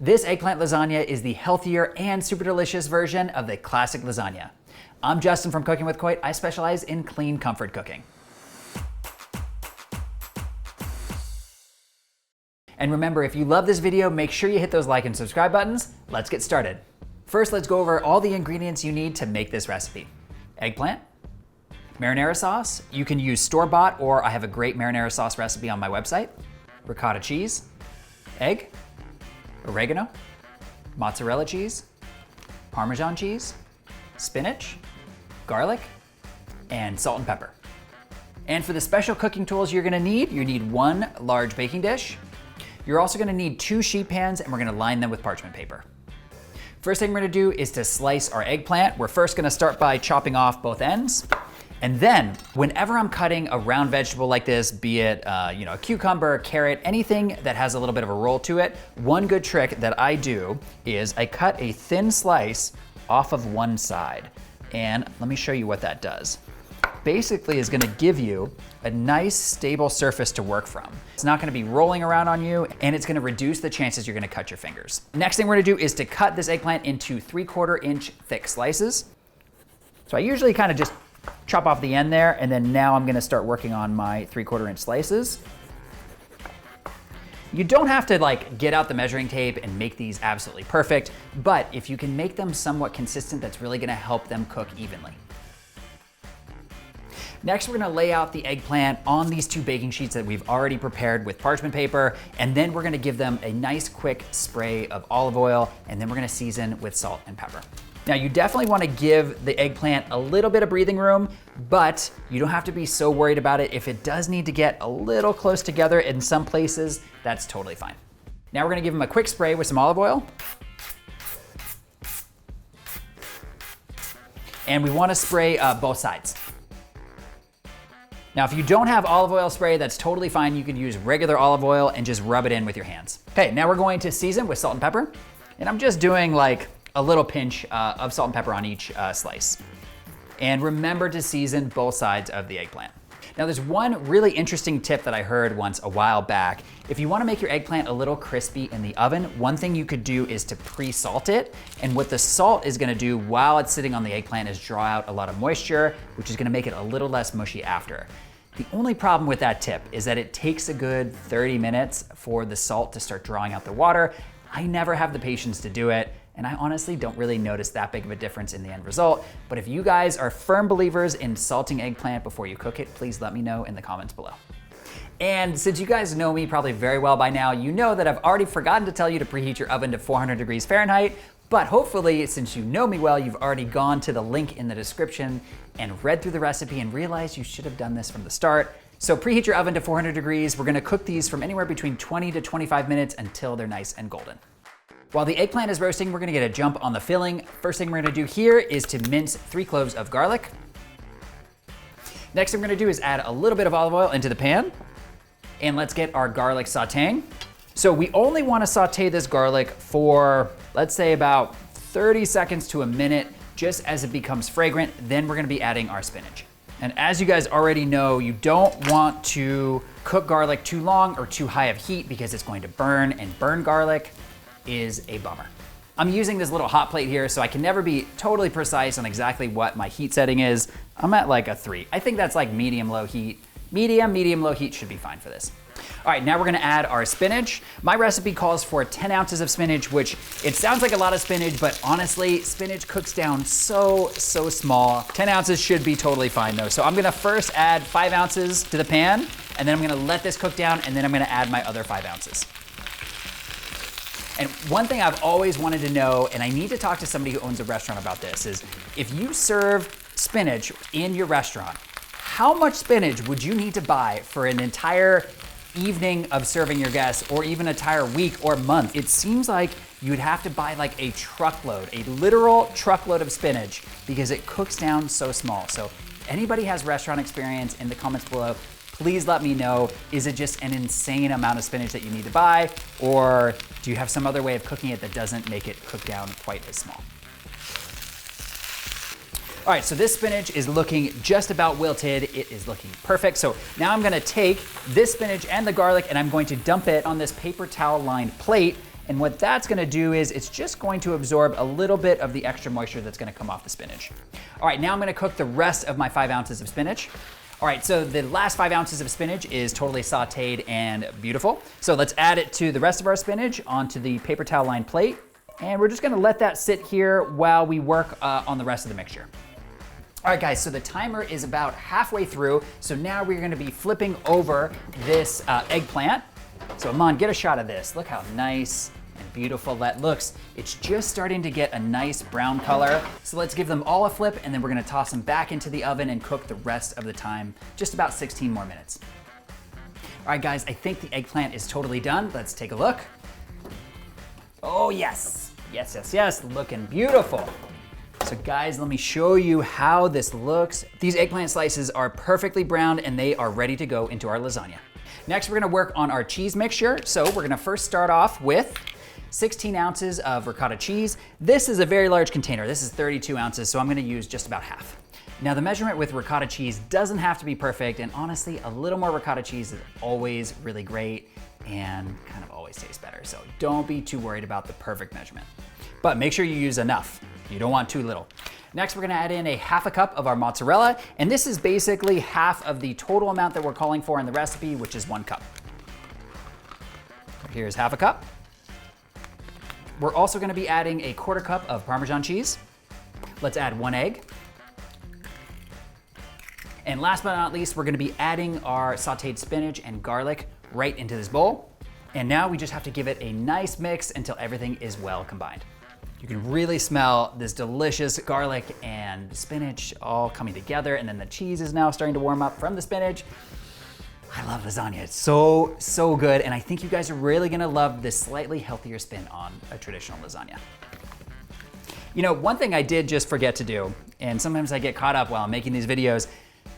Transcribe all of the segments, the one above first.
This eggplant lasagna is the healthier and super delicious version of the classic lasagna. I'm Justin from Cooking with Coit. I specialize in clean comfort cooking. And remember, if you love this video, make sure you hit those like and subscribe buttons. Let's get started. First, let's go over all the ingredients you need to make this recipe. Eggplant, marinara sauce. You can use store-bought, or I have a great marinara sauce recipe on my website. Ricotta cheese, egg, oregano, mozzarella cheese, Parmesan cheese, spinach, garlic, and salt and pepper. And for the special cooking tools you need one large baking dish. You're also gonna need 2 sheet pans, and we're gonna line them with parchment paper. First thing we're gonna do is to slice our eggplant. We're first gonna start by chopping off both ends. And then, whenever I'm cutting a round vegetable like this, be it a cucumber, carrot, anything that has a little bit of a roll to it, one good trick that I do is I cut a thin slice off of one side. And let me show you what that does. Basically is gonna give you a nice stable surface to work from. It's not gonna be rolling around on you, and it's gonna reduce the chances you're gonna cut your fingers. Next thing we're gonna do is to cut this eggplant into 3/4 inch thick slices. So I usually kind of just chop off the end there, and then now I'm gonna start working on my 3/4 inch slices. You don't have to get out the measuring tape and make these absolutely perfect, but if you can make them somewhat consistent, that's really gonna help them cook evenly. Next, we're gonna lay out the eggplant on these 2 baking sheets that we've already prepared with parchment paper, and then we're gonna give them a nice quick spray of olive oil, and then we're gonna season with salt and pepper. Now, you definitely wanna give the eggplant a little bit of breathing room, but you don't have to be so worried about it. If it does need to get a little close together in some places, that's totally fine. Now we're gonna give them a quick spray with some olive oil. And we wanna spray both sides. Now, if you don't have olive oil spray, that's totally fine. You can use regular olive oil and just rub it in with your hands. Okay, now we're going to season with salt and pepper. And I'm just doing a little pinch of salt and pepper on each slice. And remember to season both sides of the eggplant. Now, there's one really interesting tip that I heard once a while back. If you wanna make your eggplant a little crispy in the oven, one thing you could do is to pre-salt it. And what the salt is gonna do while it's sitting on the eggplant is draw out a lot of moisture, which is gonna make it a little less mushy after. The only problem with that tip is that it takes a good 30 minutes for the salt to start drawing out the water. I never have the patience to do it, and I honestly don't really notice that big of a difference in the end result. But if you guys are firm believers in salting eggplant before you cook it, please let me know in the comments below. And since you guys know me probably very well by now, you know that I've already forgotten to tell you to preheat your oven to 400 degrees Fahrenheit. But hopefully, since you know me well, you've already gone to the link in the description and read through the recipe and realized you should have done this from the start. So preheat your oven to 400 degrees. We're gonna cook these from anywhere between 20 to 25 minutes until they're nice and golden. While the eggplant is roasting, we're gonna get a jump on the filling. First thing we're gonna do here is to mince 3 cloves of garlic. Next thing we're gonna do is add a little bit of olive oil into the pan. And let's get our garlic sauteing. So we only wanna saute this garlic for, let's say, about 30 seconds to a minute, just as it becomes fragrant. Then we're gonna be adding our spinach. And as you guys already know, you don't want to cook garlic too long or too high of heat because it's going to burn, and burn garlic is a bummer. I'm using this little hot plate here, so I can never be totally precise on exactly what my heat setting is. I'm at a 3. I think that's medium-low heat. Medium-low heat should be fine for this. All right, now we're gonna add our spinach. My recipe calls for 10 ounces of spinach, which it sounds like a lot of spinach, but honestly, spinach cooks down so small. 10 ounces should be totally fine though. So I'm gonna first add 5 ounces to the pan, and then I'm gonna let this cook down, and then I'm gonna add my other 5 ounces. And one thing I've always wanted to know, and I need to talk to somebody who owns a restaurant about this, is if you serve spinach in your restaurant, how much spinach would you need to buy for an entire evening of serving your guests, or even an entire week or month? It seems like you'd have to buy a truckload, a literal truckload of spinach, because it cooks down so small. So anybody has restaurant experience, in the comments below, please let me know. Is it just an insane amount of spinach that you need to buy, or do you have some other way of cooking it that doesn't make it cook down quite as small? All right, so this spinach is looking just about wilted. It is looking perfect. So now I'm gonna take this spinach and the garlic, and I'm going to dump it on this paper towel lined plate. And what that's gonna do is it's just going to absorb a little bit of the extra moisture that's gonna come off the spinach. All right, now I'm gonna cook the rest of my 5 ounces of spinach. All right, so the last 5 ounces of spinach is totally sauteed and beautiful. So let's add it to the rest of our spinach onto the paper towel lined plate. And we're just gonna let that sit here while we work on the rest of the mixture. All right, guys, so the timer is about halfway through. So now we're gonna be flipping over this eggplant. So Aman, get a shot of this. Look how nice and beautiful that looks. It's just starting to get a nice brown color. So let's give them all a flip, and then we're gonna toss them back into the oven and cook the rest of the time, just about 16 more minutes. All right, guys, I think the eggplant is totally done. Let's take a look. Oh, yes. Yes, yes, yes, looking beautiful. So guys, let me show you how this looks. These eggplant slices are perfectly browned and they are ready to go into our lasagna. Next, we're gonna work on our cheese mixture. So we're gonna first start off with 16 ounces of ricotta cheese. This is a very large container. This is 32 ounces, so I'm gonna use just about half. Now the measurement with ricotta cheese doesn't have to be perfect, and honestly, a little more ricotta cheese is always really great and kind of always tastes better. So don't be too worried about the perfect measurement. But make sure you use enough. You don't want too little. Next, we're gonna add in a half a cup of our mozzarella, and this is basically half of the total amount that we're calling for in the recipe, which is 1 cup. Here's half a cup. We're also gonna be adding a 1/4 cup of Parmesan cheese. Let's add 1 egg. And last but not least, we're gonna be adding our sauteed spinach and garlic right into this bowl. And now we just have to give it a nice mix until everything is well combined. You can really smell this delicious garlic and spinach all coming together, and then the cheese is now starting to warm up from the spinach. I love lasagna, it's so, so good, and I think you guys are really gonna love this slightly healthier spin on a traditional lasagna. You know, one thing I did just forget to do, and sometimes I get caught up while I'm making these videos,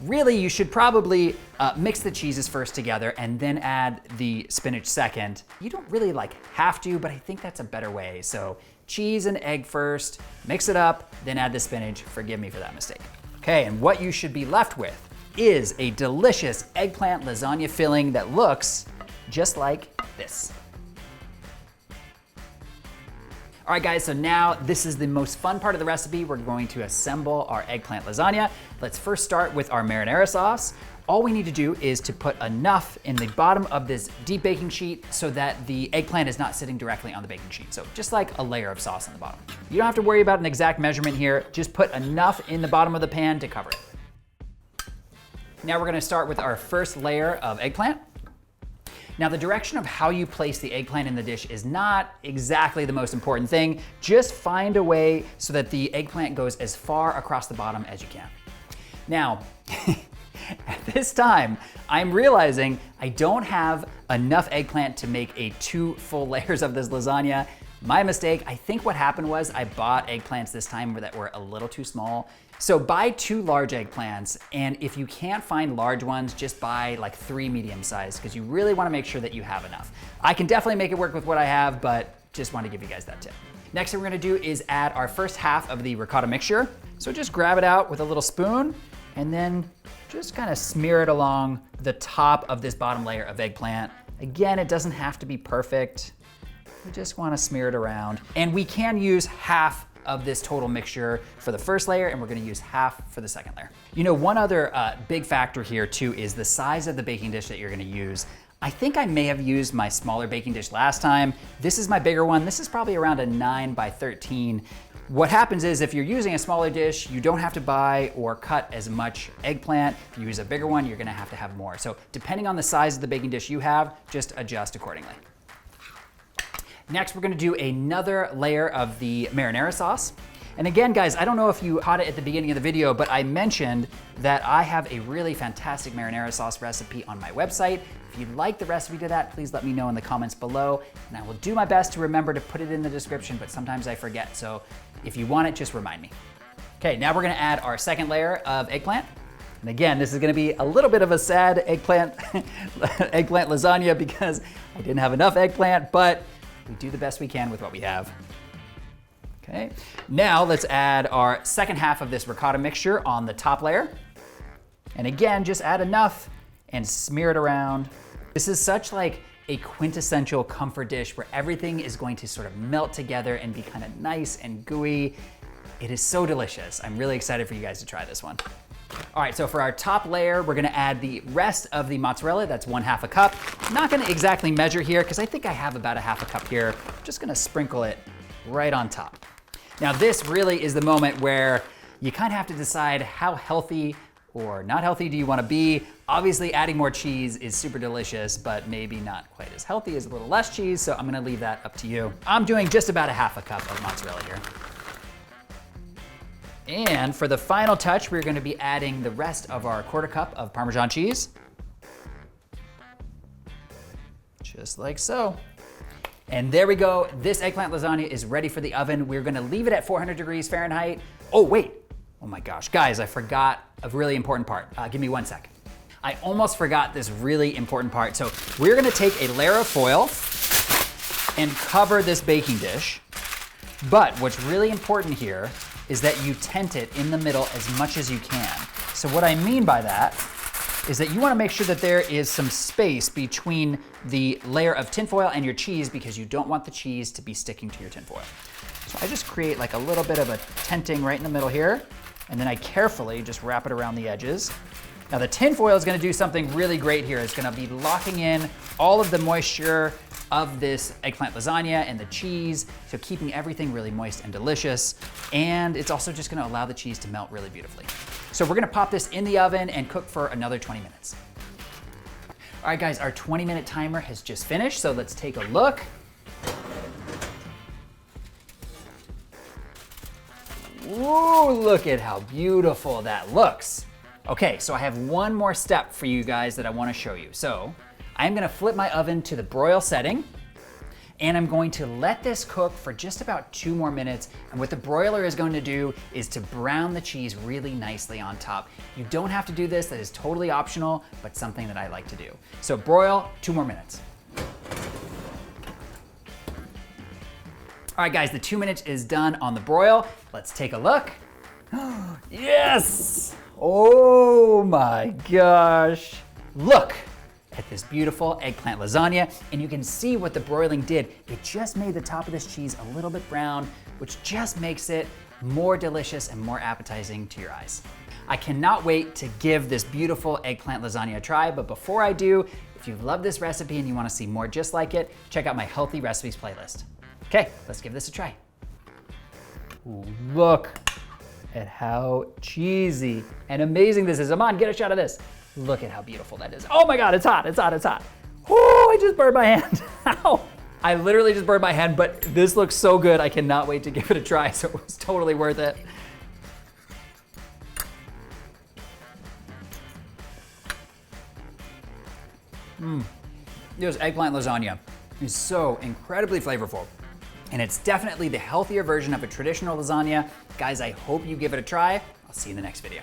really you should probably mix the cheeses first together and then add the spinach second. You don't really have to, but I think that's a better way. So cheese and egg first, mix it up, then add the spinach. Forgive me for that mistake. Okay, and what you should be left with is a delicious eggplant lasagna filling that looks just like this. All right, guys, so now this is the most fun part of the recipe. We're going to assemble our eggplant lasagna. Let's first start with our marinara sauce. All we need to do is to put enough in the bottom of this deep baking sheet so that the eggplant is not sitting directly on the baking sheet. So just like a layer of sauce on the bottom. You don't have to worry about an exact measurement here. Just put enough in the bottom of the pan to cover it. Now we're gonna start with our first layer of eggplant. Now the direction of how you place the eggplant in the dish is not exactly the most important thing. Just find a way so that the eggplant goes as far across the bottom as you can. Now, at this time, I'm realizing I don't have enough eggplant to make 2 full layers of this lasagna. My mistake. I think what happened was I bought eggplants this time that were a little too small. So buy 2 large eggplants, and if you can't find large ones, just buy 3 medium sized, because you really wanna make sure that you have enough. I can definitely make it work with what I have, but just wanna give you guys that tip. Next thing we're gonna do is add our first half of the ricotta mixture. So just grab it out with a little spoon, and then just kind of smear it along the top of this bottom layer of eggplant. Again, it doesn't have to be perfect. We just wanna smear it around. And we can use half of this total mixture for the first layer, and we're gonna use half for the second layer. You know, one other big factor here too is the size of the baking dish that you're gonna use. I think I may have used my smaller baking dish last time. This is my bigger one. This is probably around a 9 by 13. What happens is if you're using a smaller dish, you don't have to buy or cut as much eggplant. If you use a bigger one, you're gonna have to have more. So depending on the size of the baking dish you have, just adjust accordingly. Next, we're gonna do another layer of the marinara sauce. And again, guys, I don't know if you caught it at the beginning of the video, but I mentioned that I have a really fantastic marinara sauce recipe on my website. If you'd like the recipe to that, please let me know in the comments below, and I will do my best to remember to put it in the description, but sometimes I forget, so if you want it, just remind me. Okay, now we're gonna add our second layer of eggplant. And again, this is gonna be a little bit of a sad eggplant lasagna because I didn't have enough eggplant, but we do the best we can with what we have. Okay, now let's add our second half of this ricotta mixture on the top layer. And again, just add enough and smear it around. This is such a quintessential comfort dish where everything is going to sort of melt together and be kind of nice and gooey. It is so delicious. I'm really excited for you guys to try this one. All right, so for our top layer, we're gonna add the rest of the mozzarella. That's 1/2 a cup. I'm not gonna exactly measure here because I think I have about 1/2 a cup here. I'm just gonna sprinkle it right on top. Now this really is the moment where you kind of have to decide how healthy or not healthy do you want to be. Obviously adding more cheese is super delicious, but maybe not quite as healthy as a little less cheese, so I'm gonna leave that up to you. I'm doing just about 1/2 a cup of mozzarella here. And for the final touch, we're gonna be adding the rest of our 1/4 cup of Parmesan cheese. Just like so. And there we go. This eggplant lasagna is ready for the oven. We're gonna leave it at 400 degrees Fahrenheit. Oh, wait. Oh my gosh, guys, I forgot a really important part. Give me 1 sec. I almost forgot this really important part. So we're gonna take a layer of foil and cover this baking dish. But what's really important here is that you tent it in the middle as much as you can. So what I mean by that is that you wanna make sure that there is some space between the layer of tinfoil and your cheese because you don't want the cheese to be sticking to your tinfoil. So I just create like a little bit of a tenting right in the middle here, and then I carefully just wrap it around the edges. Now the tinfoil is gonna do something really great here. It's gonna be locking in all of the moisture of this eggplant lasagna and the cheese, so keeping everything really moist and delicious. And it's also just gonna allow the cheese to melt really beautifully. So we're gonna pop this in the oven and cook for another 20 minutes. All right guys, our 20-minute timer has just finished, so let's take a look. Ooh, look at how beautiful that looks. Okay, so I have one more step for you guys that I wanna show you. So I'm gonna flip my oven to the broil setting, and I'm going to let this cook for just about 2 more minutes. And what the broiler is going to do is to brown the cheese really nicely on top. You don't have to do this, that is totally optional, but something that I like to do. So broil, 2 more minutes. All right guys, the 2 minutes is done on the broil. Let's take a look. Yes! Oh my gosh. Look at this beautiful eggplant lasagna, and you can see what the broiling did. It just made the top of this cheese a little bit brown, which just makes it more delicious and more appetizing to your eyes. I cannot wait to give this beautiful eggplant lasagna a try, but before I do, if you love this recipe and you wanna see more just like it, check out my healthy recipes playlist. Okay, let's give this a try. Ooh, look at how cheesy and amazing this is. Aman, get a shot of this. Look at how beautiful that is. Oh my God, it's hot, it's hot, it's hot. Oh, I just burned my hand. Ow. I literally just burned my hand, but this looks so good. I cannot wait to give it a try, so it was totally worth it. This eggplant lasagna is so incredibly flavorful. And it's definitely the healthier version of a traditional lasagna. Guys, I hope you give it a try. I'll see you in the next video.